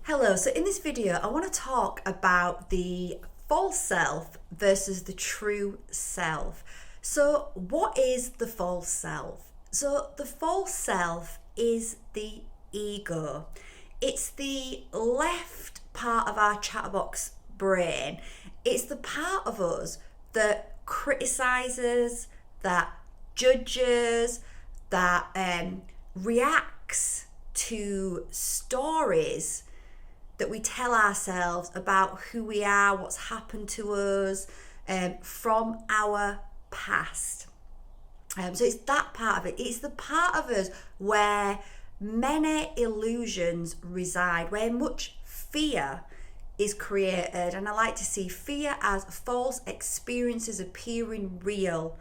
Hello, so in this video I want to talk about the false self versus the true self. So what is the false self? So the false self is the ego. It's the left part of our chatterbox brain. It's the part of us that criticizes, that judges, that reacts to stories that we tell ourselves about who we are, what's happened to us from our past. So it's that part of it. It's the part of us where many illusions reside, where much fear is created. And I like to see fear as false experiences appearing real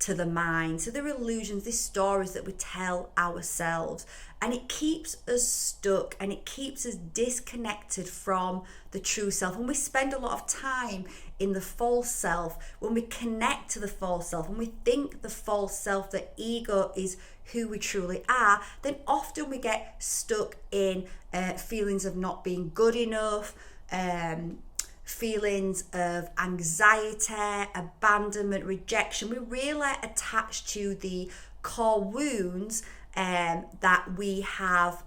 to the mind. So they're illusions, they're stories that we tell ourselves, and it keeps us stuck and it keeps us disconnected from the true self. And we spend a lot of time in the false self. When we connect to the false self and we think the false self, the ego, is who we truly are, then often we get stuck in feelings of not being good enough, feelings of anxiety, abandonment, rejection. We really attach to the core wounds that we have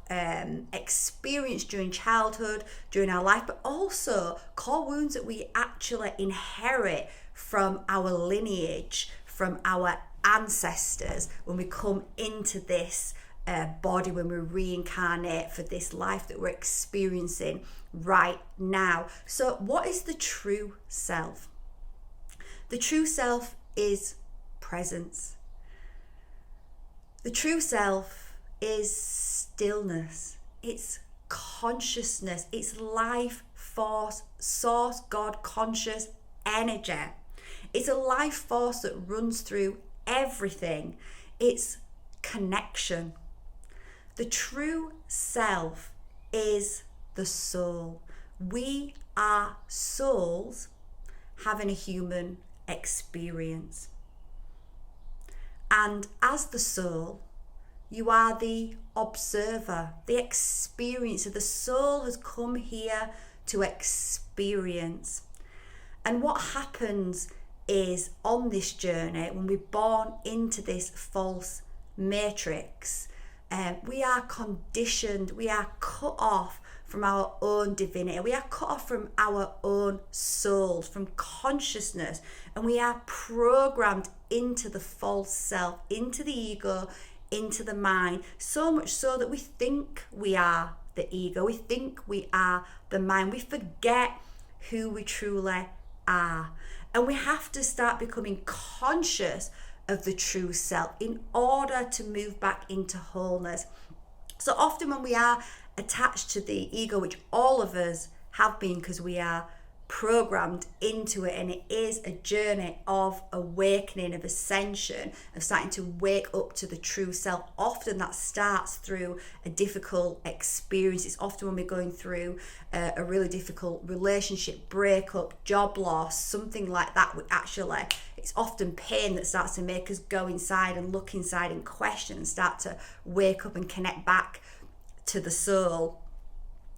experienced during childhood, during our life, but also core wounds that we actually inherit from our lineage, from our ancestors when we come into this body, when we reincarnate for this life that we're experiencing right now. So what is the true self? The true self is presence. The true self is stillness. It's consciousness. It's life force, source, God, conscious energy. It's a life force that runs through everything. It's connection. The true self is the soul. We are souls having a human experience. And as the soul, you are the observer, the experiencer. The soul has come here to experience. And what happens is, on this journey, when we're born into this false matrix, we are conditioned, we are cut off from our own divinity, we are cut off from our own souls, from consciousness, and we are programmed into the false self, into the ego, into the mind, so much so that we think we are the ego, we think we are the mind, we forget who we truly are. And we have to start becoming conscious of the true self in order to move back into wholeness. So often when we are attached to the ego, which all of us have been because we are programmed into it, and it is a journey of awakening, of ascension, of starting to wake up to the true self. Often that starts through a difficult experience. It's often when we're going through a really difficult relationship, breakup, job loss, something like that. It's often pain that starts to make us go inside and look inside and question and start to wake up and connect back to the soul.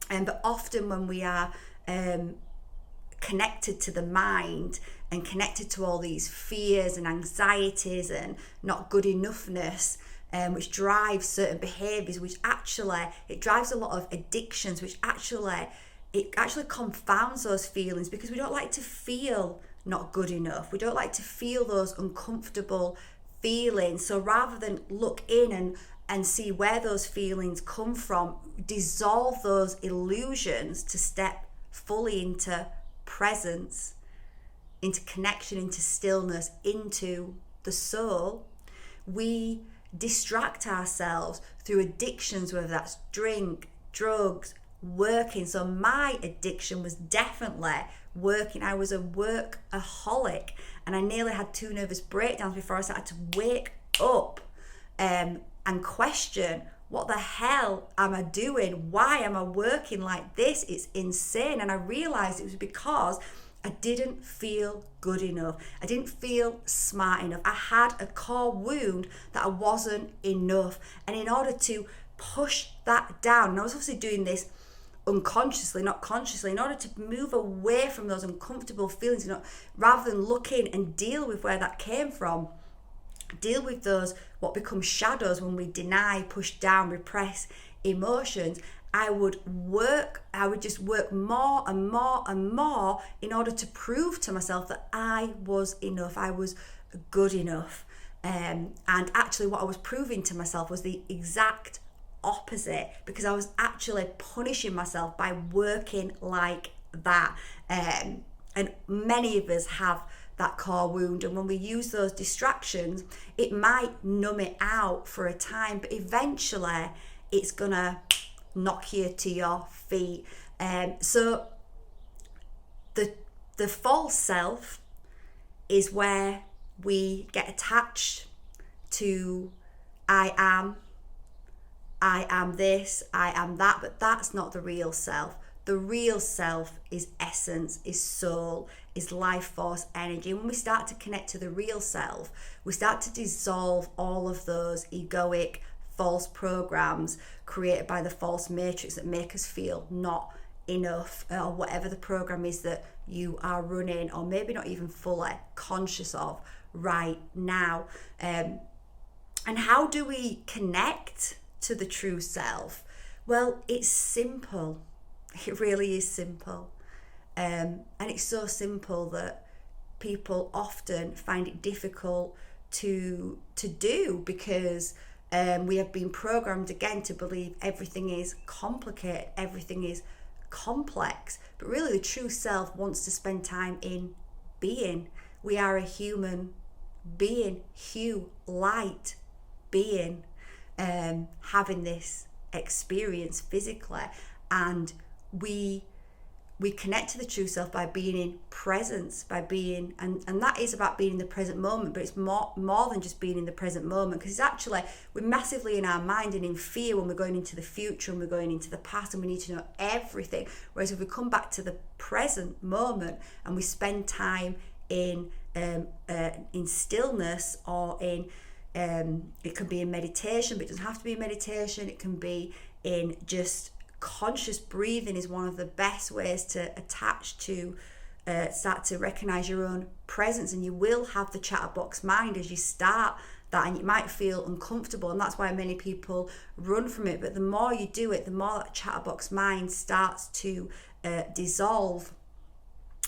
But often when we are connected to the mind and connected to all these fears and anxieties and not good enoughness, which drives certain behaviors, which actually it drives a lot of addictions, which actually confounds those feelings, because we don't like to feel not good enough. We don't like to feel those uncomfortable feelings. So rather than look in and see where those feelings come from, dissolve those illusions to step fully into presence, into connection, into stillness, into the soul, we distract ourselves through addictions, whether that's drink, drugs, working. So my addiction was definitely working. I was a workaholic, and I nearly had 2 nervous breakdowns before I started to wake up and question, what the hell am I doing? Why am I working like this? It's insane. And I realized it was because I didn't feel good enough. I didn't feel smart enough. I had a core wound that I wasn't enough. And in order to push that down, and I was obviously doing this unconsciously, not consciously, in order to move away from those uncomfortable feelings, rather than look in and deal with where that came from, deal with those what become shadows when we deny, push down, repress emotions. I would just work more and more and more in order to prove to myself that I was enough, I was good enough. And actually what I was proving to myself was the exact opposite, because I was actually punishing myself by working like that. And many of us have that core wound, and when we use those distractions, it might numb it out for a time, but eventually it's gonna knock you to your feet. So the false self is where we get attached to I am this, I am that, but that's not the real self. The real self is essence, is soul, is life force, energy. When we start to connect to the real self, we start to dissolve all of those egoic, false programs created by the false matrix that make us feel not enough, or whatever the program is that you are running, or maybe not even fully conscious of right now. And how do we connect to the true self? Well, it's simple. It really is simple. And it's so simple that people often find it difficult to do, because we have been programmed again to believe everything is complicated, everything is complex. But really the true self wants to spend time in being. We are a human being, light being, having this experience physically, and we connect to the true self by being in presence, by being, and that is about being in the present moment, but it's more than just being in the present moment, because it's actually, we're massively in our mind and in fear when we're going into the future and we're going into the past, and we need to know everything. Whereas if we come back to the present moment and we spend time in stillness, or in it can be in meditation, but it doesn't have to be in meditation, it can be in just conscious breathing, is one of the best ways to attach to start to recognize your own presence. And you will have the chatterbox mind as you start that, and you might feel uncomfortable, and that's why many people run from it. But the more you do it, the more that chatterbox mind starts to dissolve,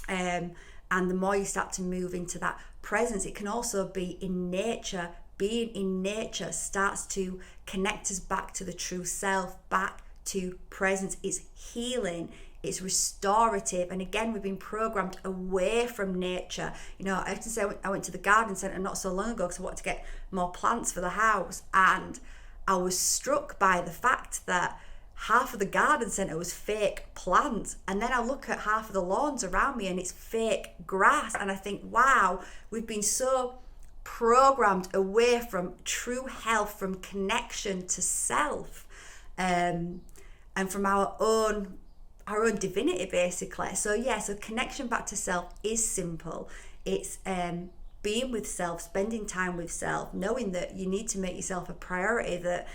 and the more you start to move into that presence. It can also be in nature. Being in nature starts to connect us back to the true self, back to presence. It's healing, it's restorative. And again, we've been programmed away from nature. I have to say, I went to the garden centre not so long ago because I wanted to get more plants for the house, and I was struck by the fact that half of the garden centre was fake plants, and then I look at half of the lawns around me and it's fake grass, and I think, wow, we've been so programmed away from true health, from connection to self, and from our own divinity, basically. So connection back to self is simple. It's being with self, spending time with self, knowing that you need to make yourself a priority, that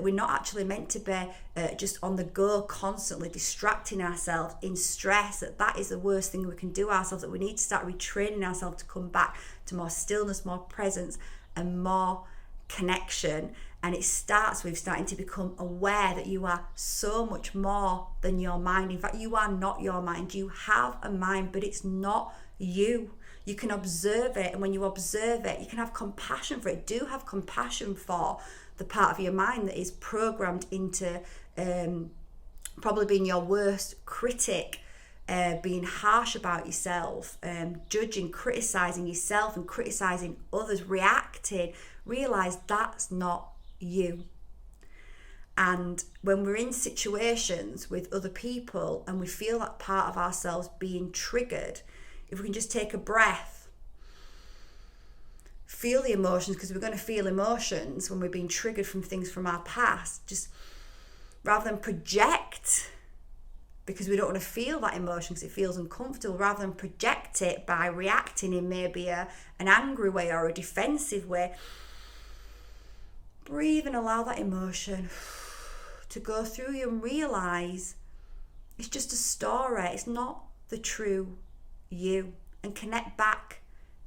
we're not actually meant to be just on the go, constantly distracting ourselves in stress. That is the worst thing we can do ourselves, that we need to start retraining ourselves to come back to more stillness, more presence, and more connection. And it starts with starting to become aware that you are so much more than your mind. In fact, you are not your mind. You have a mind, but it's not you. You can observe it, and when you observe it, you can have compassion for it. Do have compassion for the part of your mind that is programmed into probably being your worst critic, being harsh about yourself, judging, criticizing yourself and criticizing others, reacting. Realize that's not you. And when we're in situations with other people and we feel that part of ourselves being triggered, if we can just take a breath, feel the emotions, because we're going to feel emotions when we're being triggered from things from our past, just rather than project, because we don't want to feel that emotion because it feels uncomfortable, rather than project it by reacting in maybe an angry way or a defensive way. Breathe and allow that emotion to go through you, and realize It's just a story. It's not the true you. And connect back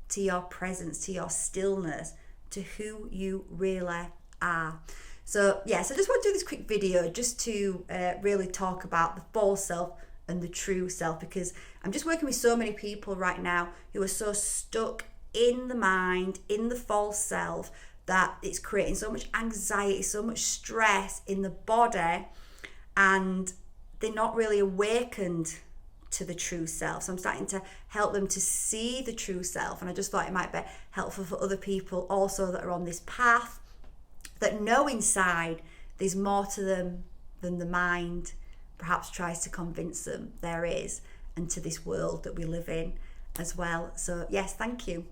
to your presence, to your stillness, to who you really are. So yes, I just want to do this quick video just to really talk about the false self and the true self, because I'm just working with so many people right now who are so stuck in the mind, in the false self, that it's creating so much anxiety, so much stress in the body, and they're not really awakened to the true self. So I'm starting to help them to see the true self, and I just thought it might be helpful for other people also that are on this path, that know inside there's more to them than the mind perhaps tries to convince them there is, and to this world that we live in as well. So yes, thank you